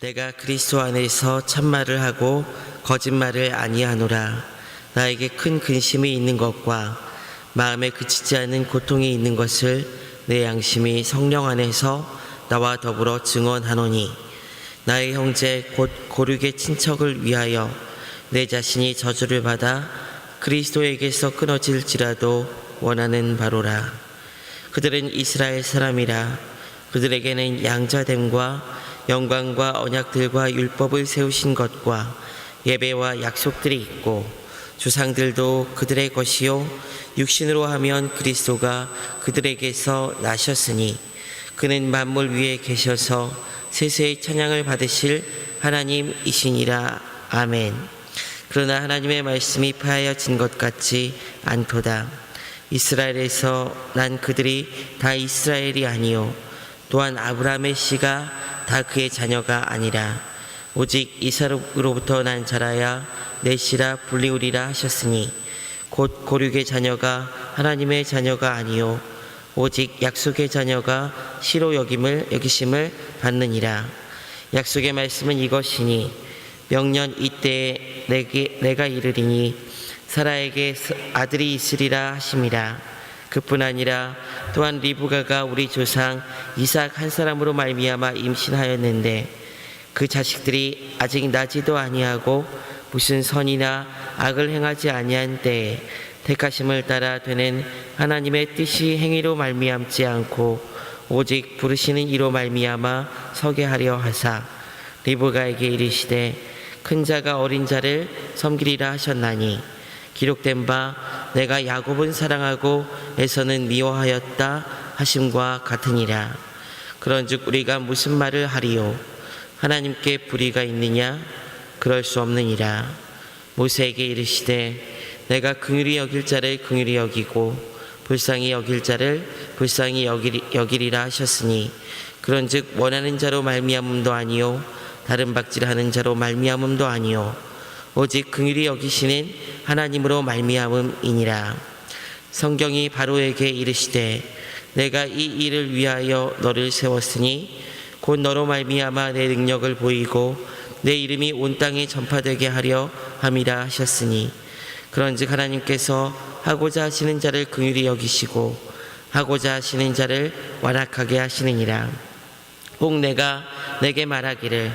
내가 그리스도 안에서 참말을 하고 거짓말을 아니하노라. 나에게 큰 근심이 있는 것과 마음에 그치지 않는 고통이 있는 것을 내 양심이 성령 안에서 나와 더불어 증언하노니, 나의 형제 곧 고륙의 친척을 위하여 내 자신이 저주를 받아 그리스도에게서 끊어질지라도 원하는 바로라. 그들은 이스라엘 사람이라. 그들에게는 양자됨과 영광과 언약들과 율법을 세우신 것과 예배와 약속들이 있고, 조상들도 그들의 것이요 육신으로 하면 그리스도가 그들에게서 나셨으니 그는 만물 위에 계셔서 세세의 찬양을 받으실 하나님이시니라. 아멘. 그러나 하나님의 말씀이 파하여진 것 같지 않도다. 이스라엘에서 난 그들이 다 이스라엘이 아니요 또한 아브라함의 씨가 다 그의 자녀가 아니라 오직 이삭으로부터 난 자라야 내 씨라 불리우리라 하셨으니, 곧 고륙의 자녀가 하나님의 자녀가 아니요 오직 약속의 자녀가 씨로 여기심을 받느니라. 약속의 말씀은 이것이니, 명년 이때에 내가 이르리니 사라에게 아들이 있으리라 하심이라. 그뿐 아니라 또한 리브가가 우리 조상 이삭 한 사람으로 말미암아 임신하였는데, 그 자식들이 아직 나지도 아니하고 무슨 선이나 악을 행하지 아니한 때에 택하심을 따라 되는 하나님의 뜻이 행위로 말미암지 않고 오직 부르시는 이로 말미암아 서게 하려 하사, 리브가에게 이르시되 큰 자가 어린 자를 섬기리라 하셨나니, 기록된 바 내가 야곱은 사랑하고 에서는 미워하였다 하심과 같으니라. 그런즉 우리가 무슨 말을 하리요? 하나님께 불의가 있느냐? 그럴 수 없느니라. 모세에게 이르시되 내가 긍휼히 여길 자를 긍휼히 여기고 불쌍히 여길 자를 불쌍히 여기리라 하셨으니, 그런즉 원하는 자로 말미암음도 아니요 다른 박질하는 자로 말미암음도 아니요 오직 긍휼히 여기시는 하나님으로 말미암음이니라. 성경이 바로에게 이르시되 내가 이 일을 위하여 너를 세웠으니 곧 너로 말미암아 내 능력을 보이고 내 이름이 온 땅에 전파되게 하려 함이라 하셨으니, 그런즉 하나님께서 하고자 하시는 자를 긍휼히 여기시고 하고자 하시는 자를 완악하게 하시느니라. 혹 내가 내게 말하기를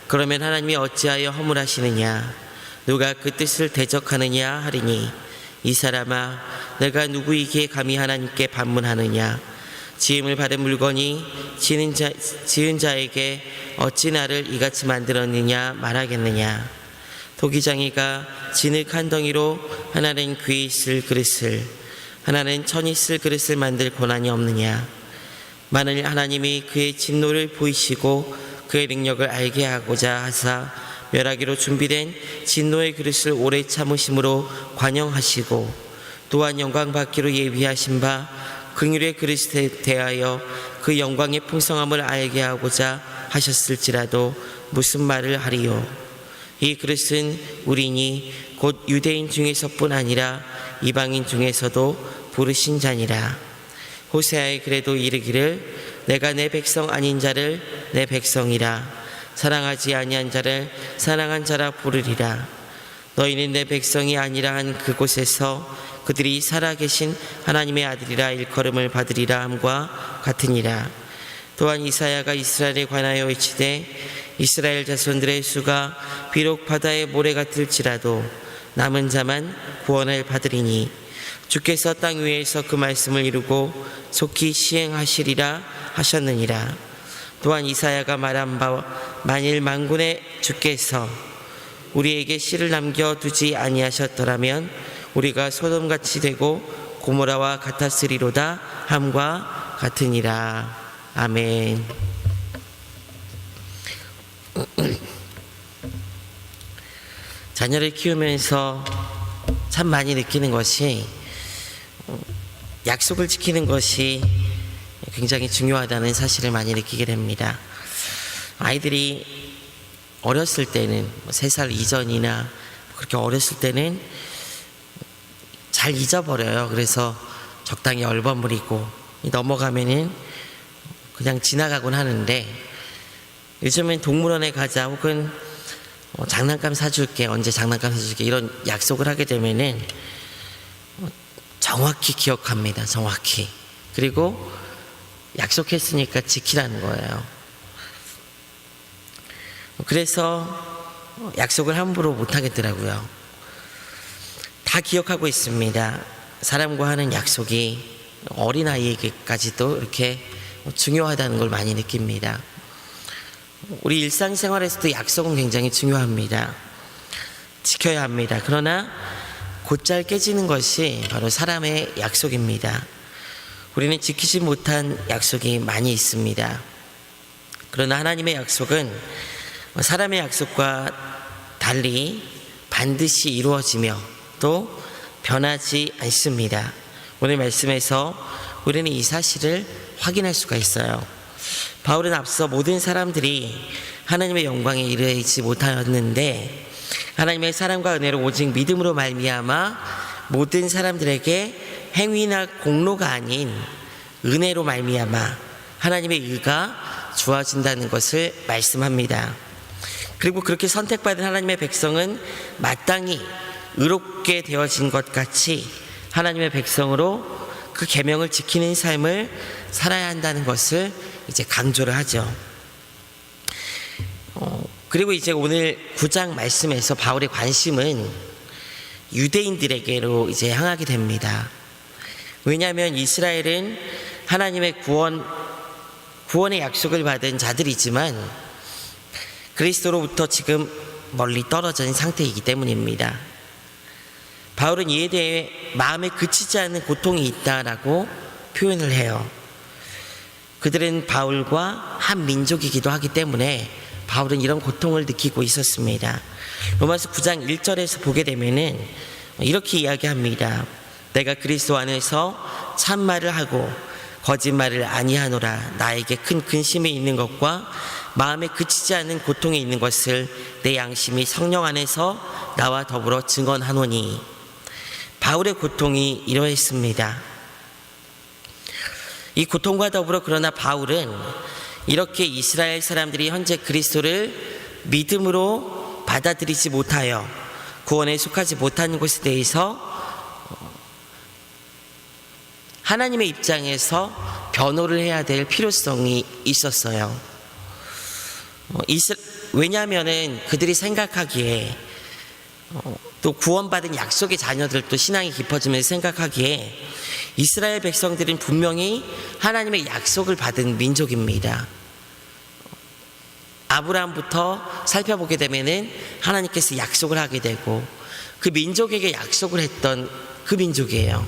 그러면 하나님이 어찌하여 허물하시느냐? 누가 그 뜻을 대적하느냐 하리니, 이 사람아, 내가 누구이기에 감히 하나님께 반문하느냐? 지음을 받은 물건이 지은 자에게 어찌 나를 이같이 만들었느냐 말하겠느냐? 토기장이가 진흙 한 덩이로 하나는 귀 있을 그릇을, 하나는 천 있을 그릇을 만들 권한이 없느냐? 만일 하나님이 그의 진노를 보이시고 그의 능력을 알게 하고자 하사 멸하기로 준비된 진노의 그릇을 오래 참으심으로 관영하시고, 또한 영광 받기로 예비하신 바 긍휼의 그릇에 대하여 그 영광의 풍성함을 알게 하고자 하셨을지라도 무슨 말을 하리요? 이 그릇은 우리니 곧 유대인 중에서뿐 아니라 이방인 중에서도 부르신 자니라. 호세아의 글에도 이르기를 내가 내 백성 아닌 자를 내 백성이라, 사랑하지 아니한 자를 사랑한 자라 부르리라. 너희는 내 백성이 아니라 한 그곳에서 그들이 살아계신 하나님의 아들이라 일컬음을 받으리라 함과 같으니라. 또한 이사야가 이스라엘에 관하여 외치되 이스라엘 자손들의 수가 비록 바다의 모래 같을지라도 남은 자만 구원을 받으리니, 주께서 땅 위에서 그 말씀을 이루고 속히 시행하시리라 하셨느니라. 또한 이사야가 말한 바 만일 만군의 주께서 우리에게 씨를 남겨두지 아니하셨더라면 우리가 소돔같이 되고 고모라와 같았으리로다 함과 같으니라. 아멘. 자녀를 키우면서 참 많이 느끼는 것이, 약속을 지키는 것이 굉장히 중요하다는 사실을 많이 느끼게 됩니다. 아이들이 어렸을 때는 3살 이전이나 그렇게 어렸을 때는 잘 잊어버려요. 그래서 적당히 얼버무리고 넘어가면은 그냥 지나가곤 하는데, 요즘엔 동물원에 가자 혹은 장난감 사줄게, 언제 장난감 사줄게 이런 약속을 하게 되면은 정확히 기억합니다. 정확히. 그리고 약속했으니까 지키라는 거예요. 그래서 약속을 함부로 못 하겠더라고요. 다 기억하고 있습니다. 사람과 하는 약속이 어린아이에게까지도 이렇게 중요하다는 걸 많이 느낍니다. 우리 일상생활에서도 약속은 굉장히 중요합니다. 지켜야 합니다. 그러나 곧잘 깨지는 것이 바로 사람의 약속입니다. 우리는 지키지 못한 약속이 많이 있습니다. 그러나 하나님의 약속은 사람의 약속과 달리 반드시 이루어지며 또 변하지 않습니다. 오늘 말씀에서 우리는 이 사실을 확인할 수가 있어요. 바울은 앞서 모든 사람들이 하나님의 영광에 이르지 못하였는데 하나님의 사랑과 은혜로 오직 믿음으로 말미암아 모든 사람들에게 행위나 공로가 아닌 은혜로 말미암아 하나님의 의가 주어진다는 것을 말씀합니다. 그리고 그렇게 선택받은 하나님의 백성은 마땅히 의롭게 되어진 것 같이 하나님의 백성으로 그 계명을 지키는 삶을 살아야 한다는 것을 이제 강조를 하죠. 그리고 이제 오늘 9장 말씀에서 바울의 관심은 유대인들에게로 이제 향하게 됩니다. 왜냐하면 이스라엘은 하나님의 구원의 약속을 받은 자들이지만 그리스도로부터 지금 멀리 떨어진 상태이기 때문입니다. 바울은 이에 대해 마음에 그치지 않는 고통이 있다라고 표현을 해요. 그들은 바울과 한 민족이기도 하기 때문에 바울은 이런 고통을 느끼고 있었습니다. 로마서 9장 1절에서 보게 되면은 이렇게 이야기합니다. 내가 그리스도 안에서 참말을 하고 거짓말을 아니하노라. 나에게 큰 근심이 있는 것과 마음에 그치지 않는 고통이 있는 것을 내 양심이 성령 안에서 나와 더불어 증언하노니. 바울의 고통이 이러했습니다. 이 고통과 더불어 그러나 바울은 이렇게 이스라엘 사람들이 현재 그리스도를 믿음으로 받아들이지 못하여 구원에 속하지 못하는 것에 대해서 하나님의 입장에서 변호를 해야 될 필요성이 있었어요. 왜냐하면 그들이 생각하기에 또 구원받은 약속의 자녀들도 신앙이 깊어지면서 생각하기에 이스라엘 백성들은 분명히 하나님의 약속을 받은 민족입니다. 아브라함부터 살펴보게 되면은 하나님께서 약속을 하게 되고 그 민족에게 약속을 했던 그 민족이에요.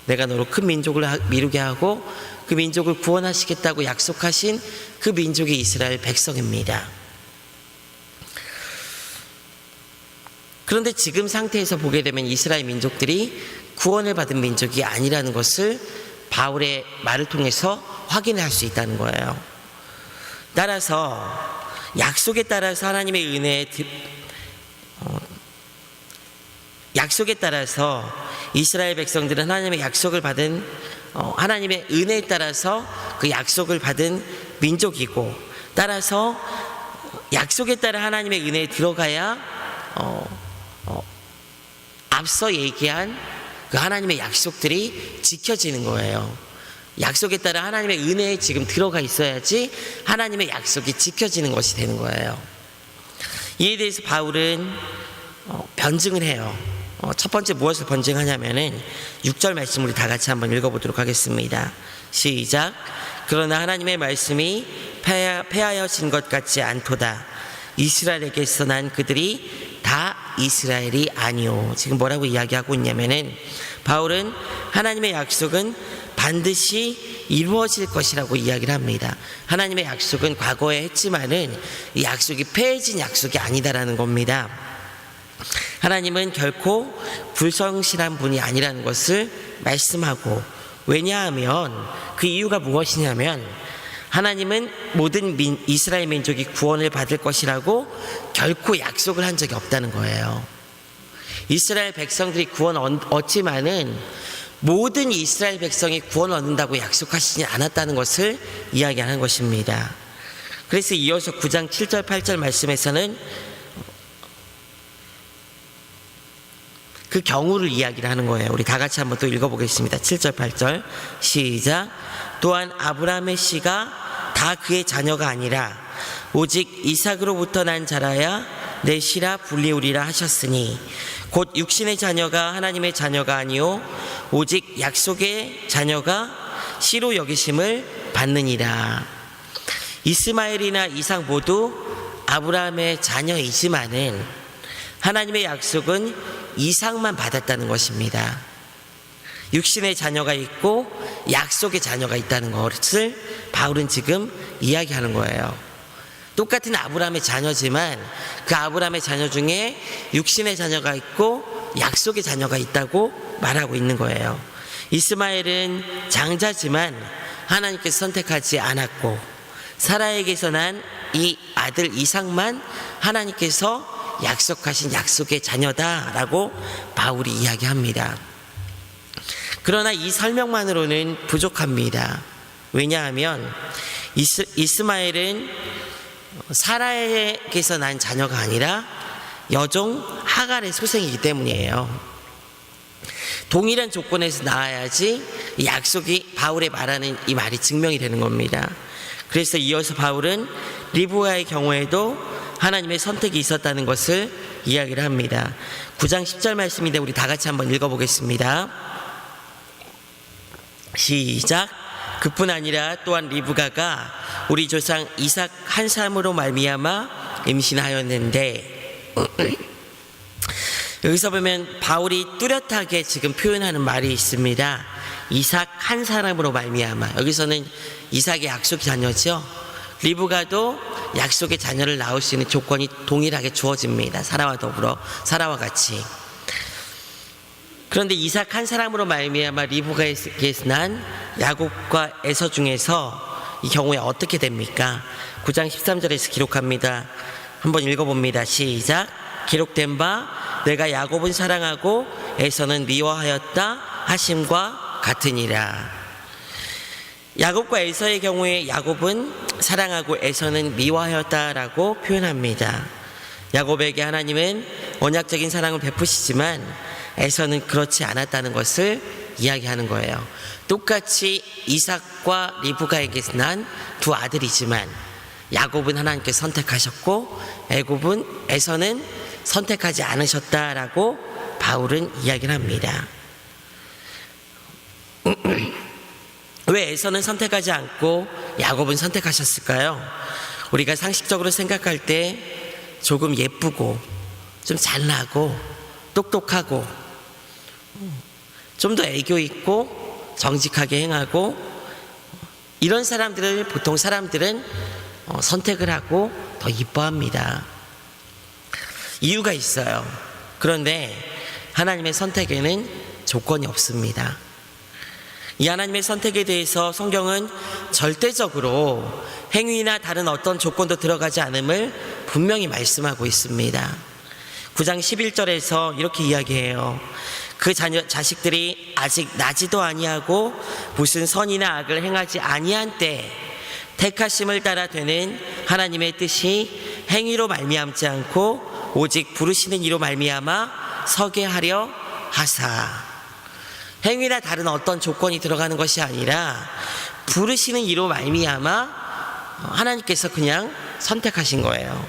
내가 너로 큰 민족을 이루게 하고 그 민족을 구원하시겠다고 약속하신 그 민족이 이스라엘 백성입니다. 그런데 지금 상태에서 보게 되면 이스라엘 민족들이 구원을 받은 민족이 아니라는 것을 바울의 말을 통해서 확인할 수 있다는 거예요. 따라서 약속에 따라서 하나님의 약속에 따라서 이스라엘 백성들은 하나님의 약속을 받은 하나님의 은혜에 따라서 그 약속을 받은 민족이고, 따라서 약속에 따라 하나님의 은혜에 들어가야 앞서 얘기한 그 하나님의 약속들이 지켜지는 거예요. 약속에 따라 하나님의 은혜에 지금 들어가 있어야지 하나님의 약속이 지켜지는 것이 되는 거예요. 이에 대해서 바울은 변증을 해요. 첫 번째 무엇을 변증하냐면은 6절 말씀 우리 다 같이 한번 읽어보도록 하겠습니다. 시작. 그러나 하나님의 말씀이 패하여진 것 같지 않도다. 이스라엘에게서 난 그들이 다 이스라엘이 아니오. 지금 뭐라고 이야기하고 있냐면은 바울은 하나님의 약속은 반드시 이루어질 것이라고 이야기를 합니다. 하나님의 약속은 과거에 했지만은 이 약속이 폐해진 약속이 아니다라는 겁니다. 하나님은 결코 불성실한 분이 아니라는 것을 말씀하고, 왜냐하면 그 이유가 무엇이냐면 하나님은 모든 이스라엘 민족이 구원을 받을 것이라고 결코 약속을 한 적이 없다는 거예요. 이스라엘 백성들이 구원 얻지만은 모든 이스라엘 백성이 구원 얻는다고 약속하시지 않았다는 것을 이야기하는 것입니다. 그래서 이어서 9장 7절 8절 말씀에서는 그 경우를 이야기를 하는 거예요. 우리 다 같이 한번 또 읽어보겠습니다. 7절 8절 시작. 또한 아브라함의 씨가 다 그의 자녀가 아니라 오직 이삭으로부터 난 자라야 내 씨라 불리우리라 하셨으니 곧 육신의 자녀가 하나님의 자녀가 아니요 오직 약속의 자녀가 씨로 여기심을 받느니라. 이스마엘이나 이삭 모두 아브라함의 자녀이지만은 하나님의 약속은 이삭만 받았다는 것입니다. 육신의 자녀가 있고 약속의 자녀가 있다는 것을 바울은 지금 이야기하는 거예요. 똑같은 아브라함의 자녀지만 그 아브라함의 자녀 중에 육신의 자녀가 있고 약속의 자녀가 있다고 말하고 있는 거예요. 이스마엘은 장자지만 하나님께서 선택하지 않았고 사라에게서 난 이 아들 이삭만 하나님께서 약속하신 약속의 자녀다라고 바울이 이야기합니다. 그러나 이 설명만으로는 부족합니다. 왜냐하면 이스마엘은 사라에게서 난 자녀가 아니라 여종 하갈의 소생이기 때문이에요. 동일한 조건에서 나와야지 이 약속이 바울의 말하는 이 말이 증명이 되는 겁니다. 그래서 이어서 바울은 리브가의 경우에도 하나님의 선택이 있었다는 것을 이야기를 합니다. 9장 10절 말씀인데 우리 다 같이 한번 읽어보겠습니다. 시작. 그뿐 아니라 또한 리브가가 우리 조상 이삭 한 사람으로 말미암아 임신하였는데 여기서 보면 바울이 뚜렷하게 지금 표현하는 말이 있습니다. 이삭 한 사람으로 말미암아. 여기서는 이삭의 약속의 자녀죠. 리브가도 약속의 자녀를 낳을 수 있는 조건이 동일하게 주어집니다. 사라와 더불어 사라와 같이. 그런데 이삭 한 사람으로 말미암아 리브가에게서 난 야곱과 에서 중에서 이 경우에 어떻게 됩니까? 9장 13절에서 기록합니다. 한번 읽어봅니다. 시작. 기록된 바 내가 야곱은 사랑하고 에서는 미워하였다 하심과 같으니라. 야곱과 에서의 경우에 야곱은 사랑하고 에서는 미워하였다라고 표현합니다. 야곱에게 하나님은 언약적인 사랑을 베푸시지만 에서는 그렇지 않았다는 것을 이야기하는 거예요. 똑같이 이삭과 리브가에게서 난 두 아들이지만 야곱은 하나님께 선택하셨고 에서는 선택하지 않으셨다라고 바울은 이야기를 합니다. 왜 에서는 선택하지 않고 야곱은 선택하셨을까요? 우리가 상식적으로 생각할 때 조금 예쁘고 좀 잘나고 똑똑하고 좀 더 애교 있고 정직하게 행하고 이런 사람들을 보통 사람들은 선택을 하고 더 이뻐합니다. 이유가 있어요. 그런데 하나님의 선택에는 조건이 없습니다. 이 하나님의 선택에 대해서 성경은 절대적으로 행위나 다른 어떤 조건도 들어가지 않음을 분명히 말씀하고 있습니다. 9장 11절에서 이렇게 이야기해요. 그 자식들이 아직 나지도 아니하고 무슨 선이나 악을 행하지 아니한 때 택하심을 따라 되는 하나님의 뜻이 행위로 말미암지 않고 오직 부르시는 이로 말미암아 서게 하려 하사. 행위나 다른 어떤 조건이 들어가는 것이 아니라 부르시는 이로 말미암아 하나님께서 그냥 선택하신 거예요.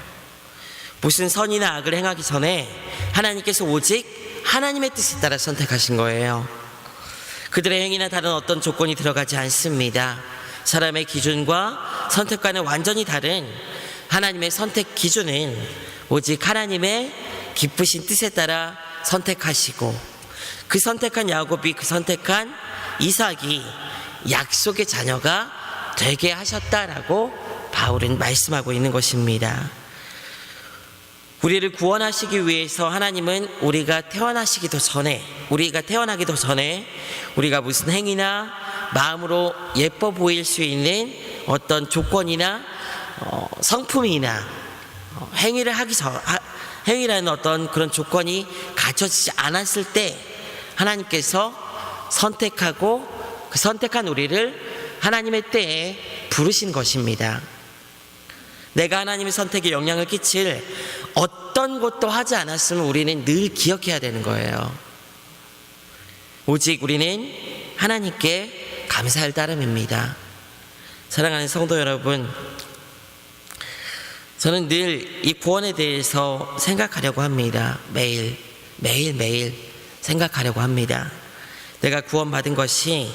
무슨 선이나 악을 행하기 전에 하나님께서 오직 하나님의 뜻에 따라 선택하신 거예요. 그들의 행위나 다른 어떤 조건이 들어가지 않습니다. 사람의 기준과 선택과는 완전히 다른 하나님의 선택 기준은 오직 하나님의 기쁘신 뜻에 따라 선택하시고 그 선택한 야곱이 그 선택한 이삭이 약속의 자녀가 되게 하셨다라고 바울은 말씀하고 있는 것입니다. 우리를 구원하시기 위해서 하나님은 우리가 태어나기도 전에 우리가 무슨 행위나 마음으로 예뻐 보일 수 있는 어떤 조건이나 성품이나 행위를 하기 전 행위라는 어떤 그런 조건이 갖춰지지 않았을 때 하나님께서 선택하고 그 선택한 우리를 하나님의 때에 부르신 것입니다. 내가 하나님의 선택에 영향을 끼칠 어떤 것도 하지 않았으면 우리는 늘 기억해야 되는 거예요. 오직 우리는 하나님께 감사할 따름입니다. 사랑하는 성도 여러분, 저는 늘 이 구원에 대해서 생각하려고 합니다. 매일 생각하려고 합니다. 내가 구원받은 것이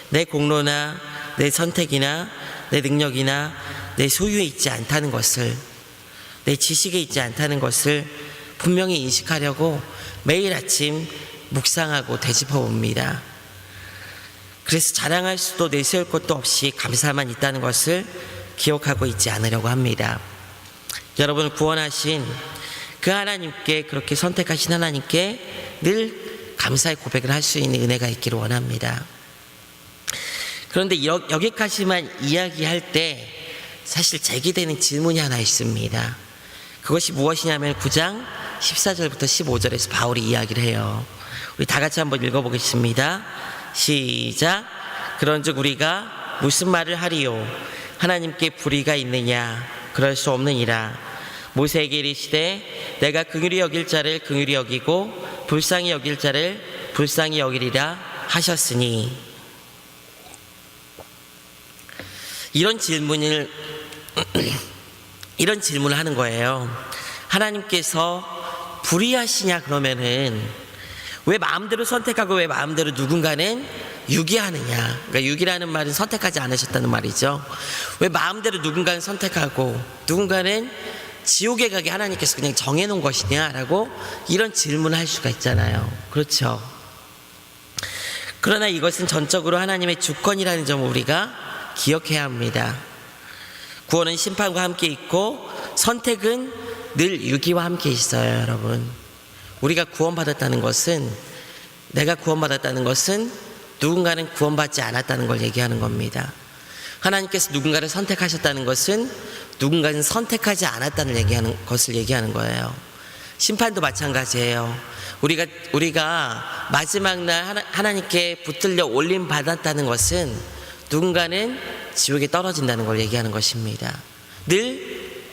내 공로나 내 선택이나 내 능력이나 내 소유에 있지 않다는 것을, 내 지식에 있지 않다는 것을 분명히 인식하려고 매일 아침 묵상하고 되짚어 봅니다. 그래서 자랑할 수도 내세울 것도 없이 감사만 있다는 것을 기억하고 있지 않으려고 합니다. 여러분을 구원하신 그 하나님께, 그렇게 선택하신 하나님께 늘 감사의 고백을 할 수 있는 은혜가 있기를 원합니다. 그런데 여기까지만 이야기할 때 사실 제기되는 질문이 하나 있습니다. 그것이 무엇이냐면 9장 14절부터 15절에서 바울이 이야기를 해요. 우리 다 같이 한번 읽어보겠습니다. 시작. 그런즉 우리가 무슨 말을 하리요? 하나님께 불의가 있느냐? 그럴 수 없느니라. 모세에게 이르시되 내가 긍휼히 여길 자를 긍휼히 여기고 불쌍히 여길 자를 불쌍히 여기리라 하셨으니. 이런 질문을 하는 거예요. 하나님께서 불의하시냐? 그러면은 왜 마음대로 선택하고 왜 마음대로 누군가는 유기하느냐? 그러니까 유기라는 말은 선택하지 않으셨다는 말이죠. 왜 마음대로 누군가는 선택하고 누군가는 지옥에 가게 하나님께서 그냥 정해놓은 것이냐라고 이런 질문을 할 수가 있잖아요. 그렇죠. 그러나 이것은 전적으로 하나님의 주권이라는 점을 우리가 기억해야 합니다. 구원은 심판과 함께 있고 선택은 늘 유기와 함께 있어요. 여러분, 우리가 구원받았다는 것은, 내가 구원받았다는 것은 누군가는 구원받지 않았다는 걸 얘기하는 겁니다. 하나님께서 누군가를 선택하셨다는 것은 누군가는 선택하지 않았다는 것을 얘기하는 거예요. 심판도 마찬가지예요. 우리가 마지막 날 하나님께 붙들려 올림 받았다는 것은 누군가는 지옥에 떨어진다는 걸 얘기하는 것입니다. 늘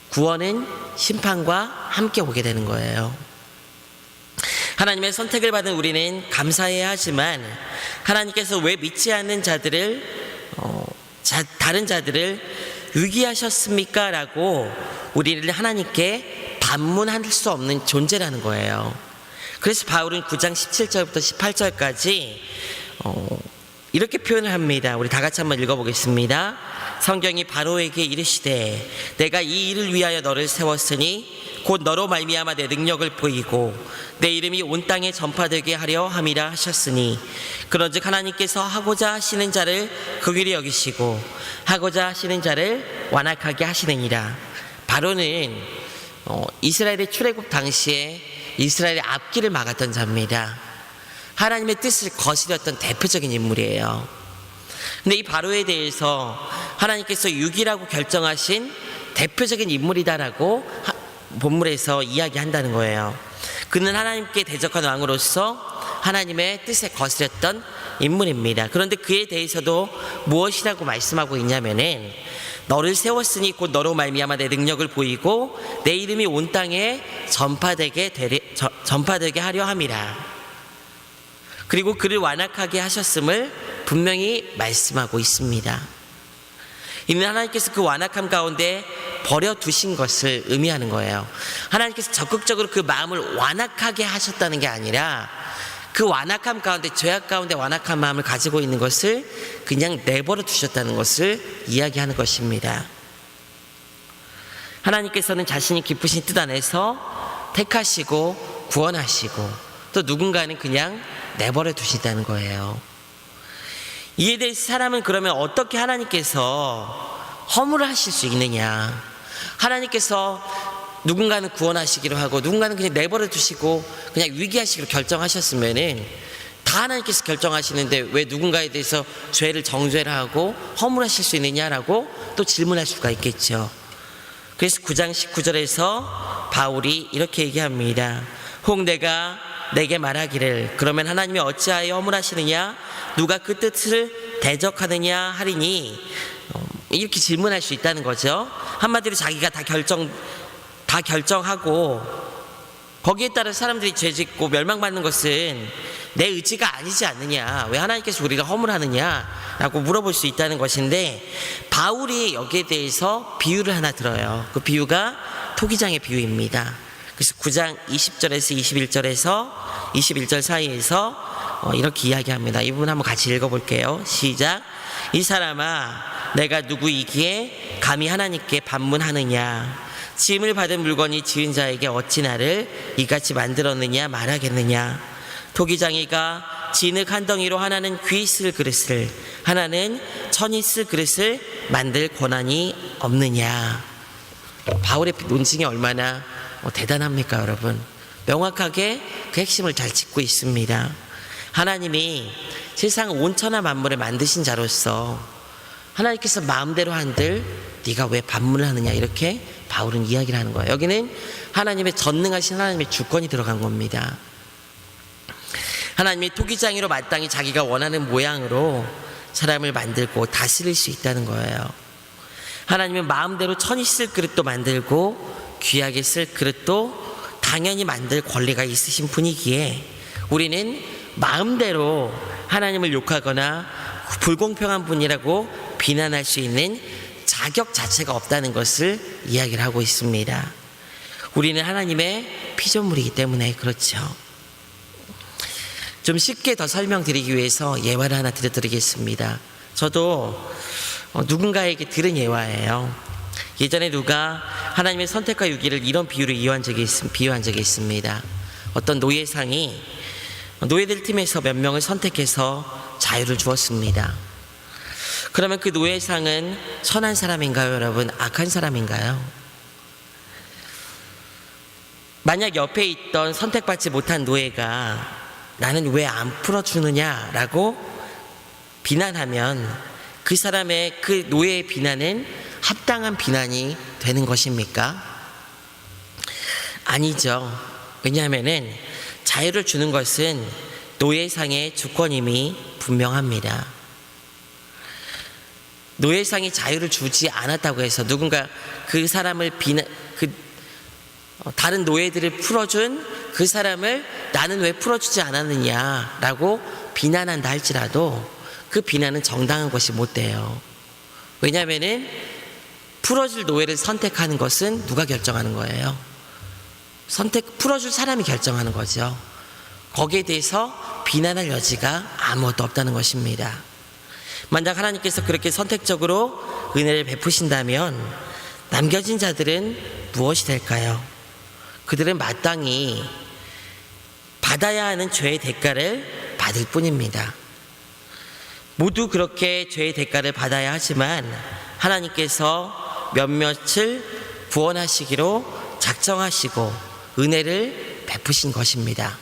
구원은 심판과 함께 오게 되는 거예요. 하나님의 선택을 받은 우리는 감사해야 하지만 하나님께서 왜 믿지 않는 다른 자들을 유기하셨습니까? 라고 우리를 하나님께 반문할 수 없는 존재라는 거예요. 그래서 바울은 9장 17절부터 18절까지 이렇게 표현을 합니다. 우리 다 같이 한번 읽어보겠습니다. 성경이 바로에게 이르시되 내가 이 일을 위하여 너를 세웠으니 곧 너로 말미암아 내 능력을 보이고 내 이름이 온 땅에 전파되게 하려 함이라 하셨으니 그런즉 하나님께서 하고자 하시는 자를 긍휼히 여기시고 하고자 하시는 자를 완악하게 하시느니라. 바로는 이스라엘의 출애굽 당시에 이스라엘의 앞길을 막았던 자입니다. 하나님의 뜻을 거스렸던 대표적인 인물이에요. 근데 이 바로에 대해서 하나님께서 유기라고 결정하신 대표적인 인물이다라고 본문에서 이야기한다는 거예요. 그는 하나님께 대적한 왕으로서 하나님의 뜻에 거스렸던 인물입니다. 그런데 그에 대해서도 무엇이라고 말씀하고 있냐면은 너를 세웠으니 곧 너로 말미암아 내 능력을 보이고 내 이름이 온 땅에 전파되게 하려 함이라. 그리고 그를 완악하게 하셨음을 분명히 말씀하고 있습니다. 이는 하나님께서 그 완악함 가운데 버려두신 것을 의미하는 거예요. 하나님께서 적극적으로 그 마음을 완악하게 하셨다는 게 아니라 그 완악함 가운데, 죄악 가운데 완악한 마음을 가지고 있는 것을 그냥 내버려 두셨다는 것을 이야기하는 것입니다. 하나님께서는 자신이 기쁘신 뜻 안에서 택하시고 구원하시고 또 누군가는 그냥 내버려 두신다는 거예요. 이에 대해서 사람은 그러면 어떻게 하나님께서 허물하실 수 있느냐? 하나님께서 누군가는 구원하시기로 하고 누군가는 그냥 내버려 두시고 그냥 위기하시기로 결정하셨으면은 다 하나님께서 결정하시는데 왜 누군가에 대해서 죄를 정죄를 하고 허물하실 수 있느냐라고 또 질문할 수가 있겠죠. 그래서 9장 19절에서 바울이 이렇게 얘기합니다. 혹 내가 내게 말하기를 그러면 하나님이 어찌하여 허물하시느냐? 누가 그 뜻을 대적하느냐 하리니 이렇게 질문할 수 있다는 거죠. 한마디로 자기가 다 결정하고 거기에 따라 사람들이 죄짓고 멸망받는 것은 내 의지가 아니지 않느냐, 왜 하나님께서 우리가 허물하느냐 라고 물어볼 수 있다는 것인데, 바울이 여기에 대해서 비유를 하나 들어요. 그 비유가 토기장의 비유입니다. 그래서 9장 20절에서 21절 사이에서 이렇게 이야기합니다. 이 부분 한번 같이 읽어볼게요. 시작. 이 사람아, 내가 누구이기에 감히 하나님께 반문하느냐? 지음을 받은 물건이 지은 자에게 어찌 나를 이같이 만들었느냐 말하겠느냐? 토기장이가 진흙 한 덩이로 하나는 귀 쓸 그릇을, 하나는 천이 쓸 그릇을 만들 권한이 없느냐? 바울의 논증이 얼마나 대단합니까, 여러분? 명확하게 그 핵심을 잘 짚고 있습니다. 하나님이 세상 온천하 만물을 만드신 자로서 하나님께서 마음대로 한들 네가 왜 반문을 하느냐, 이렇게 바울은 이야기를 하는 거예요. 여기는 하나님의 전능하신 하나님의 주권이 들어간 겁니다. 하나님이 토기장이로 마땅히 자기가 원하는 모양으로 사람을 만들고 다스릴 수 있다는 거예요. 하나님은 마음대로 천이 쓸 그릇도 만들고 귀하게 쓸 그릇도 당연히 만들 권리가 있으신 분이기에 우리는 마음대로 하나님을 욕하거나 불공평한 분이라고 비난할 수 있는 자격 자체가 없다는 것을 이야기를 하고 있습니다. 우리는 하나님의 피조물이기 때문에 그렇죠. 좀 쉽게 더 설명드리기 위해서 예화를 하나 드리겠습니다. 저도 누군가에게 들은 예화예요. 예전에 누가 하나님의 선택과 유기를 이런 비유로 비유한 적이 있습니다. 어떤 노예상이 노예들 팀에서 몇 명을 선택해서 자유를 주었습니다. 그러면 그 노예상은 선한 사람인가요, 여러분? 악한 사람인가요? 만약 옆에 있던 선택받지 못한 노예가 나는 왜 안 풀어주느냐라고 비난하면 그 사람의 그 노예의 비난은 합당한 비난이 되는 것입니까? 아니죠. 왜냐하면은 자유를 주는 것은 노예상의 주권임이 분명합니다. 노예상이 자유를 주지 않았다고 해서 누군가 그 사람을 다른 노예들을 풀어준 그 사람을 나는 왜 풀어주지 않았느냐라고 비난한다 할지라도 그 비난은 정당한 것이 못 돼요. 왜냐하면은 풀어줄 노예를 선택하는 것은 누가 결정하는 거예요? 풀어줄 사람이 결정하는 거죠. 거기에 대해서 비난할 여지가 아무것도 없다는 것입니다. 만약 하나님께서 그렇게 선택적으로 은혜를 베푸신다면 남겨진 자들은 무엇이 될까요? 그들은 마땅히 받아야 하는 죄의 대가를 받을 뿐입니다. 모두 그렇게 죄의 대가를 받아야 하지만 하나님께서 몇몇을 구원하시기로 작정하시고 은혜를 베푸신 것입니다.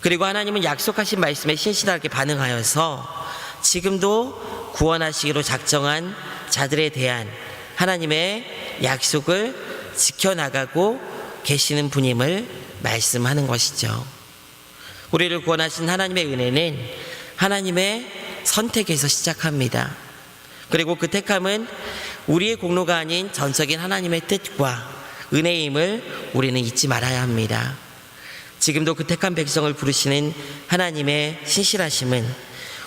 그리고 하나님은 약속하신 말씀에 신실하게 반응하여서 지금도 구원하시기로 작정한 자들에 대한 하나님의 약속을 지켜나가고 계시는 분임을 말씀하는 것이죠. 우리를 구원하신 하나님의 은혜는 하나님의 선택에서 시작합니다. 그리고 그 택함은 우리의 공로가 아닌 전적인 하나님의 뜻과 은혜임을 우리는 잊지 말아야 합니다. 지금도 그 택한 백성을 부르시는 하나님의 신실하심은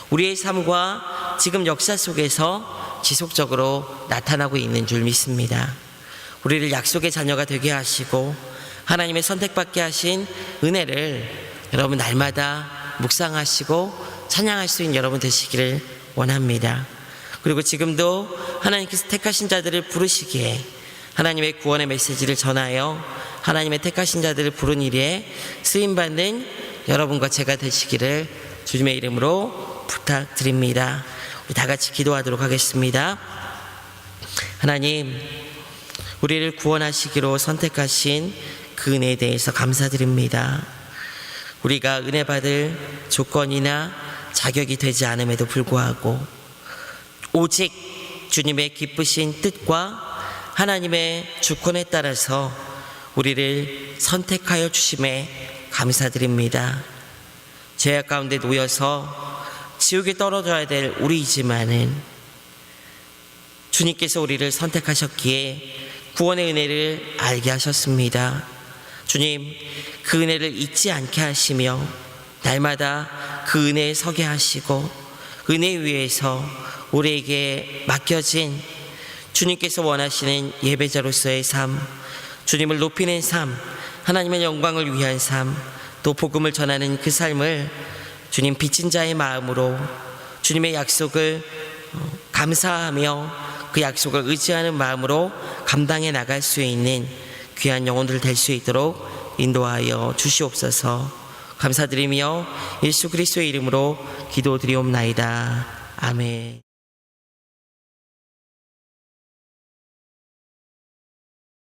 우리의 삶과 지금 역사 속에서 지속적으로 나타나고 있는 줄 믿습니다. 우리를 약속의 자녀가 되게 하시고 하나님의 선택받게 하신 은혜를 여러분 날마다 묵상하시고 찬양할 수 있는 여러분 되시기를 원합니다. 그리고 지금도 하나님께서 택하신 자들을 부르시기에 하나님의 구원의 메시지를 전하여 하나님의 택하신 자들을 부른 일에 쓰임받는 여러분과 제가 되시기를 주님의 이름으로 부탁드립니다. 우리 다 같이 기도하도록 하겠습니다. 하나님, 우리를 구원하시기로 선택하신 그 은혜에 대해서 감사드립니다. 우리가 은혜 받을 조건이나 자격이 되지 않음에도 불구하고 오직 주님의 기쁘신 뜻과 하나님의 주권에 따라서 우리를 선택하여 주심에 감사드립니다. 죄악 가운데 놓여서 지옥에 떨어져야 될 우리이지만은 주님께서 우리를 선택하셨기에 구원의 은혜를 알게 하셨습니다. 주님, 그 은혜를 잊지 않게 하시며 날마다 그 은혜에 서게 하시고 은혜 위에서 우리에게 맡겨진 주님께서 원하시는 예배자로서의 삶, 주님을 높이는 삶, 하나님의 영광을 위한 삶, 또 복음을 전하는 그 삶을 주님 빚진 자의 마음으로 주님의 약속을 감사하며 그 약속을 의지하는 마음으로 감당해 나갈 수 있는 귀한 영혼들 될 수 있도록 인도하여 주시옵소서. 감사드리며 예수 그리스도의 이름으로 기도드리옵나이다. 아멘.